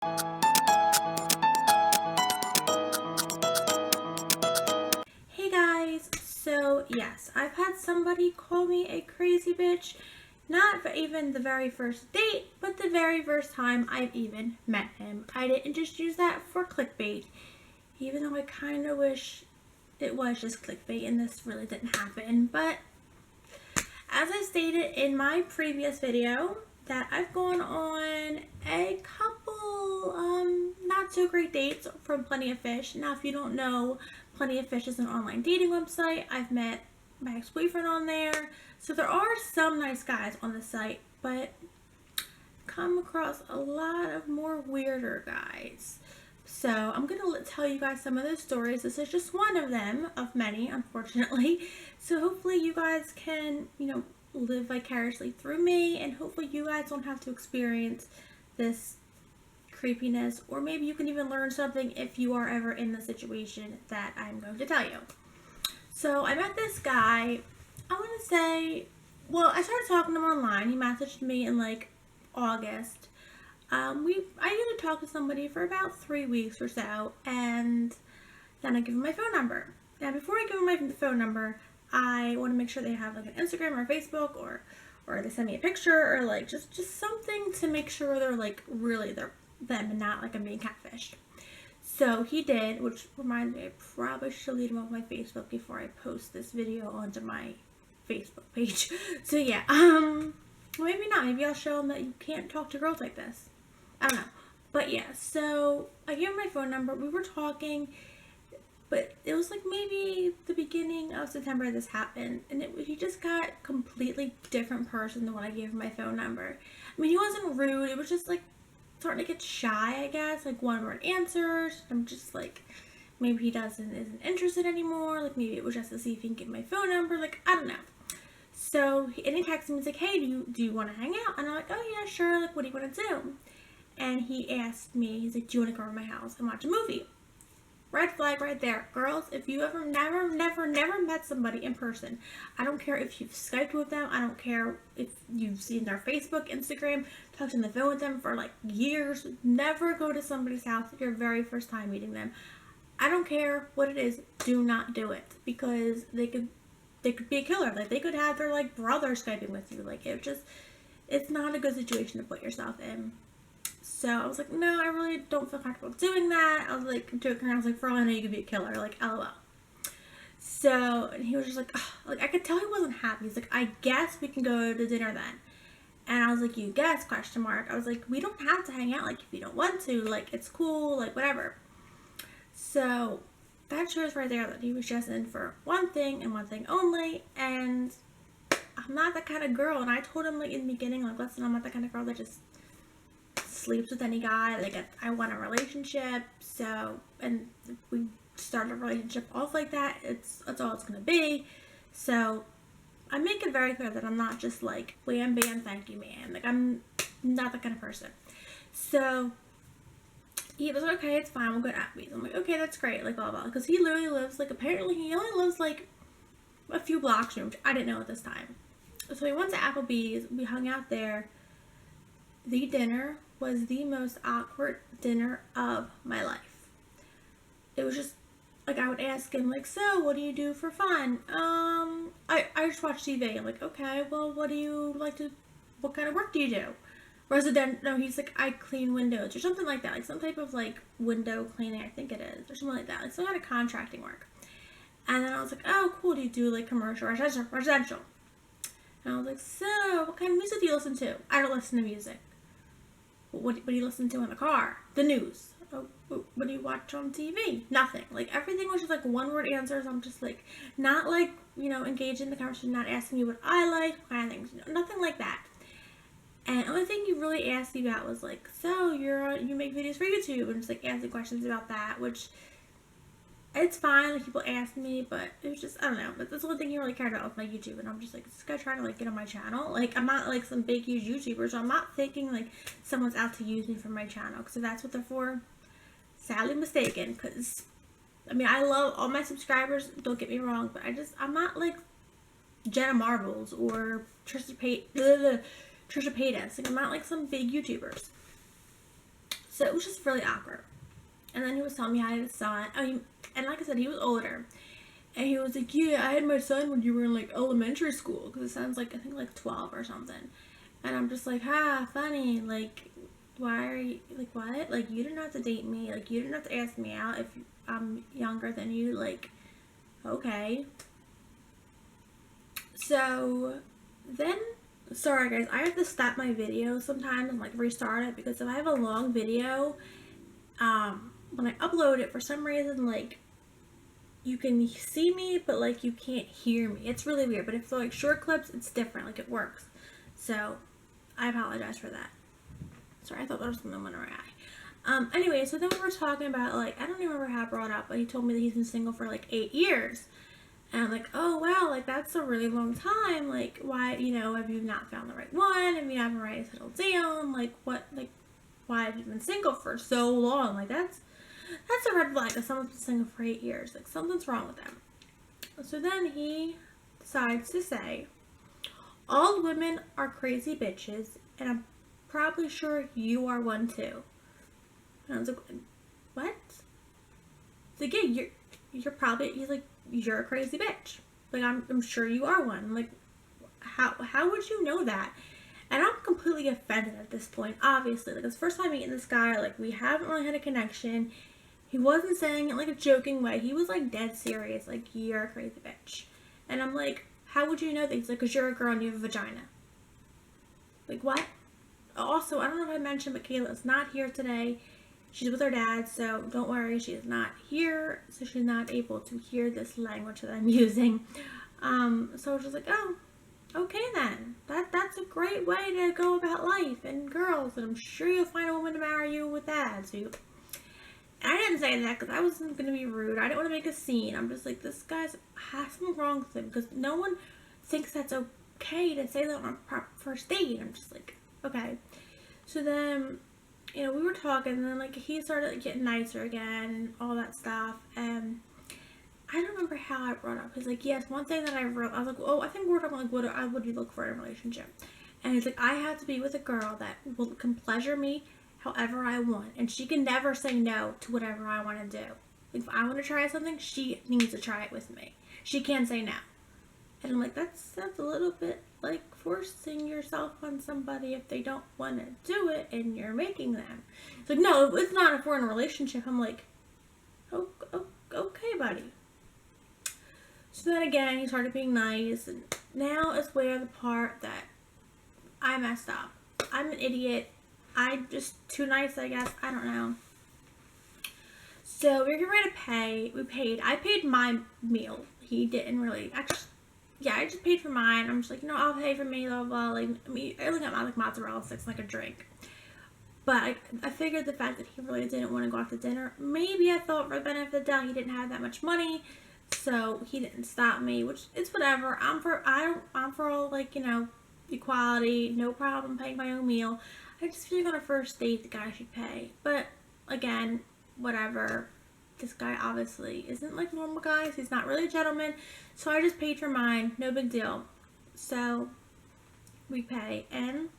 Hey guys, so yes, I've had somebody call me a crazy bitch, not for even the very first date, but the very first time I've even met him. I didn't just use that for clickbait, even though I kind of wish it was just clickbait and this really didn't happen. But as I stated in my previous video, that I've gone on a couple not so great dates from Plenty of Fish. Now, if you don't know, Plenty of Fish is an online dating website. I've met my ex-boyfriend on there, so there are some nice guys on the site, but come across a lot of more weirder guys. So I'm gonna tell you guys some of those stories. This is just one of them, of many, unfortunately. So hopefully you guys can, live vicariously through me, and hopefully you guys don't have to experience this creepiness, or maybe you can even learn something if you are ever in the situation that I'm going to tell you. So I met this guy, I want to say, well, I started talking to him online. He messaged me in like August. I usually talk to somebody for about 3 weeks or so, and then I give them my phone number. Now, before I give them my phone number, I want to make sure they have like an Instagram or Facebook, or they send me a picture, or like just something to make sure they're like really they're them and not like I'm being catfished. So he did, which reminds me, I probably should delete him off my Facebook before I post this video onto my Facebook page. So yeah, maybe not. Maybe I'll show him that you can't talk to girls like this. I don't know. But yeah, so I gave him my phone number. We were talking, but it was like maybe the beginning of September this happened, and he just got a completely different person than when I gave him my phone number. I mean, he wasn't rude. It was just like starting to get shy, I guess, like one word answers. I'm just like, maybe he isn't interested anymore. Like maybe it was just to see if he can get my phone number. Like, I don't know. So he texted me. He's like, hey, do you want to hang out? And I'm like, oh yeah, sure. Like, what do you want to do? And he asked me, he's like, do you want to go over to my house and watch a movie? Red flag right there. Girls, if you ever never met somebody in person, I don't care if you've Skyped with them, I don't care if you've seen their Facebook, Instagram, talked on the phone with them for like years, never go to somebody's house your very first time meeting them. I don't care what it is, do not do it, because they could be a killer. Like, they could have their like brother Skyping with you. Like, it's not a good situation to put yourself in. So I was like, no, I really don't feel comfortable doing that. I was like joking around. I was like, for all I know, you could be a killer. Like, LOL. So, and he was just like, ugh. Like, I could tell he wasn't happy. He's like, I guess we can go to dinner then. And I was like, you guess, question mark. I was like, we don't have to hang out, like, if you don't want to. Like, it's cool, like, whatever. So that shows right there that he was just in for one thing and one thing only. And I'm not that kind of girl. And I told him, like, in the beginning, like, listen, I'm not that kind of girl that just sleeps with any guy. Like, I want a relationship. So, and if we start a relationship off like that, that's all it's gonna be. So I make it very clear that I'm not just like wham bam thank you man. Like, I'm not that kind of person. So he was like, okay, it's fine, we'll go to Applebee's. I'm like, okay, that's great, like, blah blah, because he literally lives like, apparently he only lives like a few blocks from, which I didn't know at this time. So we went to Applebee's, we hung out there. The dinner was the most awkward dinner of my life. It was just like, I would ask him, like, so what do you do for fun? I just watch TV. I'm like, okay, well, what kind of work do you do? No, he's like, I clean windows or something like that, like some type of like window cleaning, I think it is, or something like that, like some kind of contracting work. And then I was like, oh cool, do you do like commercial, residential? And I was like, so what kind of music do you listen to? I don't listen to music. What do you listen to in the car? The news. Oh, what do you watch on TV? Nothing. Like, everything was just like one word answers. I'm just like, not like, engaged in the conversation, not asking me what I like, what kind of things, nothing like that. And the only thing he really asked me about was like, so you make videos for YouTube, and just like asking questions about that, which it's fine, like, people ask me, but it was just, I don't know, but that's the only thing he really cared about with my YouTube. And I'm just like, this guy trying to like get on my channel. Like, I'm not like some big huge YouTuber, so I'm not thinking like someone's out to use me for my channel, because if that's what they're for, sadly mistaken. Because I mean, I love all my subscribers, don't get me wrong, but I'm not like Jenna Marbles or Trisha Paytas. Like, I'm not like some big YouTubers. So it was just really awkward. And then he was telling me I had a son. And like I said, he was older. And he was like, yeah, I had my son when you were in, like, elementary school. Because it sounds like, I think, like, 12 or something. And I'm just like, funny. Like, why are you, like, what? Like, you didn't have to date me. Like, you didn't have to ask me out if I'm younger than you. Like, okay. So, then, sorry guys, I have to stop my video sometimes and, like, restart it. Because if I have a long video, when I upload it, for some reason, like, you can see me, but, like, you can't hear me. It's really weird. But if they're, like, short clips, it's different. Like, it works. So, I apologize for that. Sorry, I thought that was something in my eye. Anyway, so then we were talking about, like, I don't even remember how I brought up, but he told me that he's been single for, like, 8 years. And I'm like, oh, wow, like, that's a really long time. Like, why, you know, have you not found the right one? Have you not been ready to settle down? Like, what, like, why have you been single for so long? Like, that's a red flag if someone's been single for 8 years. Like, something's wrong with them. So then he decides to say, all women are crazy bitches, and I'm probably sure you are one too. And I was like, what? So again, you're probably, he's like, you're a crazy bitch. Like, I'm sure you are one. I'm like, how would you know that? And I'm completely offended at this point, obviously. Like, it's the first time meeting this guy. Like, we haven't really had a connection. He wasn't saying it like a joking way. He was, like, dead serious. Like, you're a crazy bitch. And I'm like, how would you know that? He's like, because you're a girl and you have a vagina. Like, what? Also, I don't know if I mentioned, but Kayla's not here today. She's with her dad, so don't worry. She is not here, so she's not able to hear this language that I'm using. So I was just like, oh, okay then. That's a great way to go about life and girls, and I'm sure you'll find a woman to marry you with that attitude. And I didn't say that because I wasn't going to be rude. I didn't want to make a scene. I'm just like, this guy's has something wrong with him because no one thinks that's okay to say that on a first date. I'm just like, okay. So then, you know, we were talking, and then, like, he started, like, getting nicer again and all that stuff. And I don't remember how I brought up. He's like, yes, one thing that I wrote, I was like, oh, I think we were talking, like, what would you look for in a relationship? And he's like, I have to be with a girl that can pleasure me however I want, and she can never say no to whatever I want to do. If I want to try something, she needs to try it with me. She can't say no. And I'm like, that's a little bit like forcing yourself on somebody if they don't want to do it and you're making them. It's like, no, it's not if we're in a relationship. I'm like, oh, okay, buddy. So then again, he started being nice, and now is where the part that I messed up. I'm an idiot. I'm just too nice, I guess. I don't know. So we were getting ready to pay. We paid. I paid my meal. He didn't really. Actually, yeah, I just paid for mine. I'm just like, no, I'll pay for me, blah, blah. Like, I mean, I only got my, like, mozzarella sticks, like a drink. But I figured the fact that he really didn't want to go out to dinner, maybe I thought for the benefit of the doubt he didn't have that much money, so he didn't stop me, which is whatever. I'm for all, like, you know, equality, no problem paying my own meal. I just feel like on a first date, the guy should pay. But, again, whatever. This guy obviously isn't like normal guys. He's not really a gentleman. So I just paid for mine. No big deal. So, we pay. And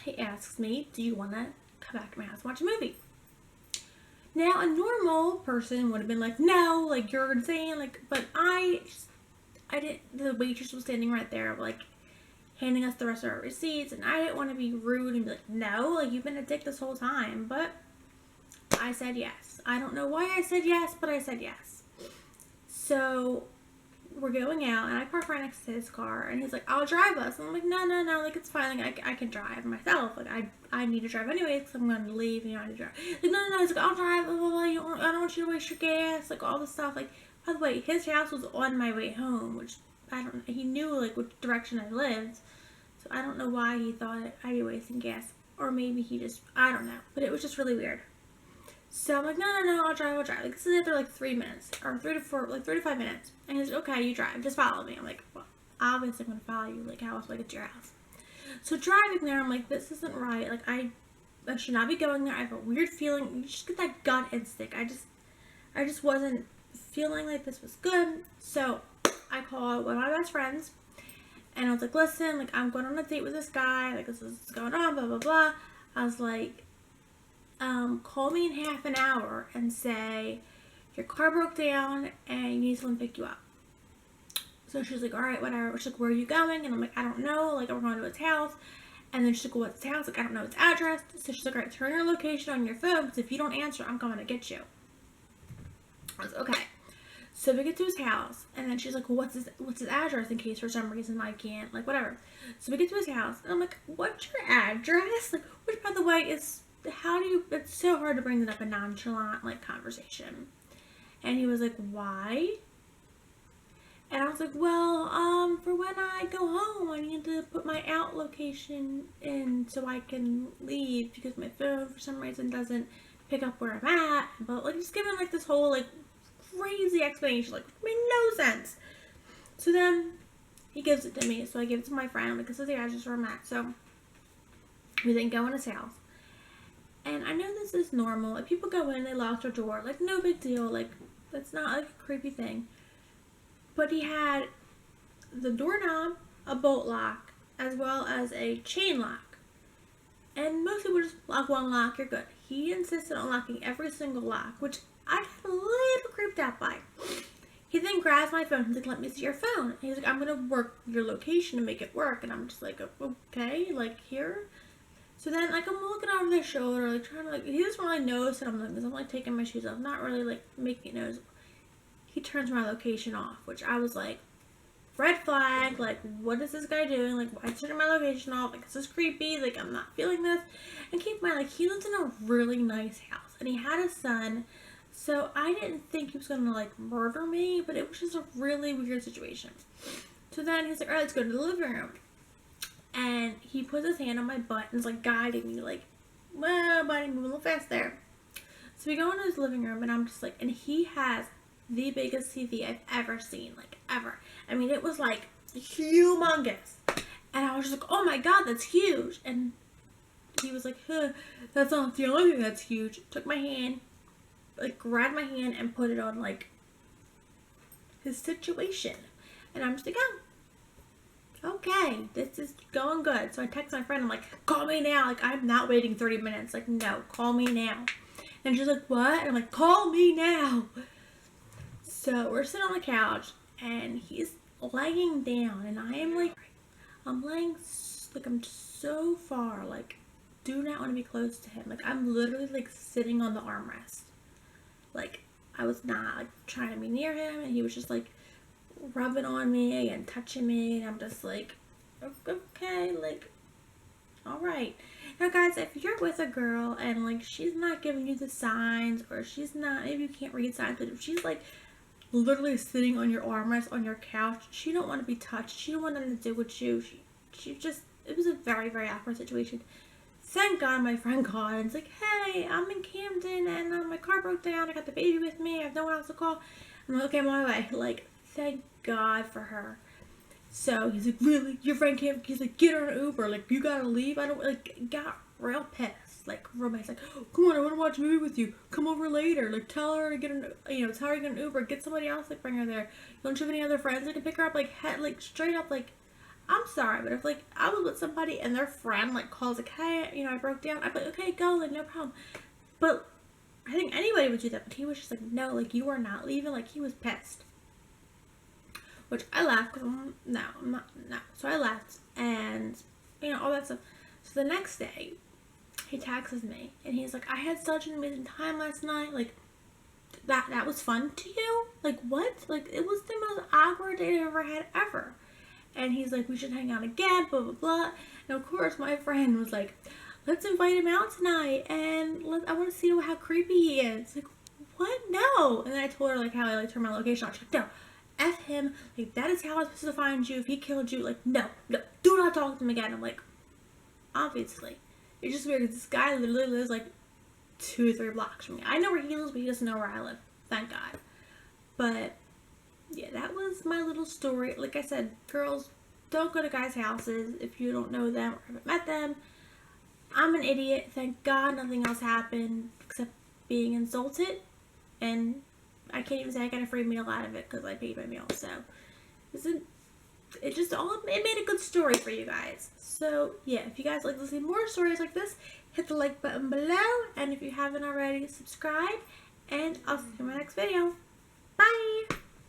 he asks me, do you want to come back to my house and watch a movie? Now, a normal person would have been like, no, like, you're insane. Like, but I didn't, the waitress was standing right there, like, handing us the rest of our receipts, and I didn't want to be rude and be like, no, like, you've been a dick this whole time, but I said yes. I don't know why I said yes, but I said yes. So, we're going out, and I park right next to his car, and he's like, I'll drive us, and I'm like, no, like, it's fine, like, I can drive myself, like, I need to drive anyways, because I'm going to leave, and I need to drive. Like, no, he's like, I'll drive, blah, blah, blah, I don't want you to waste your gas, like, all this stuff, like, by the way, his house was on my way home, which, I don't know, he knew, like, which direction I lived. So I don't know why he thought I'd be wasting gas. Or maybe he just, I don't know. But it was just really weird. So I'm like, no, I'll drive. Like, this is after like 3 minutes. Or 3 to 5 minutes. And he's like, okay, you drive. Just follow me. I'm like, well, obviously I'm going to follow you. Like, how else will I get to your house? So driving there, I'm like, this isn't right. Like, I should not be going there. I have a weird feeling. You just get that gut instinct. I just wasn't feeling like this was good. So I called one of my best friends. And I was like, listen, like, I'm going on a date with this guy. Like, this is what's going on, blah, blah, blah. I was like, call me in half an hour and say your car broke down and you need someone to pick you up. So she's like, all right, whatever. She's like, where are you going? And I'm like, I don't know. Like, we're going to his house. And then she's like, well, what's his house? Like, I don't know its address. So she's like, all right, turn your location on your phone, because if you don't answer, I'm coming to get you. I was okay. So we get to his house, and then she's like, well, what's his address, in case for some reason I can't, like, whatever. So we get to his house, and I'm like, what's your address? Like, which, by the way, it's so hard to bring that up in nonchalant, like, conversation. And he was like, why? And I was like, well, for when I go home, I need to put my out location in so I can leave, because my phone, for some reason, doesn't pick up where I'm at. But, like, just giving, like, this whole, like, crazy explanation, like, made no sense. So then he gives it to me, so I give it to my friend, like, this is the address where I'm at. So we then go in his house, and I know this is normal. If people go in, they lock their door, like, no big deal, like, that's not, like, a creepy thing. But he had the doorknob, a bolt lock, as well as a chain lock. And most people just lock one lock, you're good. He insisted on locking every single lock, which I got a little creeped out by. He then grabs my phone. He's like, let me see your phone. And he's like, I'm going to work your location to make it work. And I'm just like, okay, like, here? So then, like, I'm looking over their shoulder, like, trying to, like, he doesn't really notice that I'm looking, because I'm, like, taking my shoes off, not really, like, making it noticeable. He turns my location off, which I was like, red flag, like, what is this guy doing? Like, why is he turning my location off? Like, this is creepy, like, I'm not feeling this. And keep in mind, like, he lives in a really nice house, and he had a son, so I didn't think he was gonna, like, murder me, but it was just a really weird situation. So then he's like, all right, let's go to the living room. And he puts his hand on my butt and is, like, guiding me, like, well, buddy, move a little fast there. So we go into his living room, and I'm just like, and he has the biggest TV I've ever seen, like, ever. I mean, it was, like, humongous. And I was just like, oh my god, that's huge. And he was like, that's not the only thing that's huge. Took my hand, like, grabbed my hand and put it on, like, his situation. And I'm just like, oh, okay, this is going good. So I text my friend, I'm like, call me now. Like, I'm not waiting 30 minutes. Like, no, call me now. And she's like, what? And I'm like, call me now. So we're sitting on the couch, and he's laying down, and I am like, I'm laying, like, I'm so far, like, do not want to be close to him. Like, I'm literally, like, sitting on the armrest. Like, I was not, like, trying to be near him, and he was just, like, rubbing on me and touching me, and I'm just like, okay, like, alright. Now, guys, if you're with a girl, and, like, she's not giving you the signs, or she's not, maybe you can't read signs, but if she's, like, literally sitting on your armrest on your couch, she don't want to be touched, she don't want nothing to do with you, she just, it was a very, very awkward situation. Thank God my friend called and it's like, hey, I'm in Camden and my car broke down, I got the baby with me, I have no one else to call. I'm like, okay, I'm on my way. Like, thank God for her. So he's like, really, your friend can't, he's like, get her an Uber, like, you gotta leave. I don't, like, got real pissed, like, romance, like, oh, come on, I want to watch a movie with you, come over later, like, tell her to get an, tell her to get an Uber, get somebody else, like, bring her there. Don't you have any other friends that can pick her up? Like, like, straight up, like, I'm sorry, but if, like, I was with somebody and their friend, like, calls, like, hey, I broke down, I'd be like, okay, go, like, no problem. But I think anybody would do that, but he was just like, no, like, you are not leaving. Like, he was pissed. Which I laughed, because I'm not. So I left, and, all that stuff. So the next day, he texts me, and he's like, I had such an amazing time last night, like, that was fun to you? Like, what? Like, it was the most awkward date I've ever had, ever. And he's like, we should hang out again, blah, blah, blah. And of course, my friend was like, let's invite him out tonight, and I want to see how creepy he is. Like, what? No. And then I told her, like, how I, like, turned my location off. She's like, no, F him. Like, that is how I'm supposed to find you. If he killed you, like, no, do not talk to him again. I'm like, obviously. It's just weird, because this guy literally lives, like, 2 or 3 blocks from me. I know where he lives, but he doesn't know where I live. Thank God. But yeah, that was my little story. Like I said, girls, don't go to guys' houses if you don't know them or haven't met them. I'm an idiot. Thank God nothing else happened except being insulted. And I can't even say I got a free meal out of it because I paid my meal. So it made a good story for you guys. So yeah, if you guys like to see more stories like this, hit the like button below, and if you haven't already, subscribe, and I'll see you in my next video.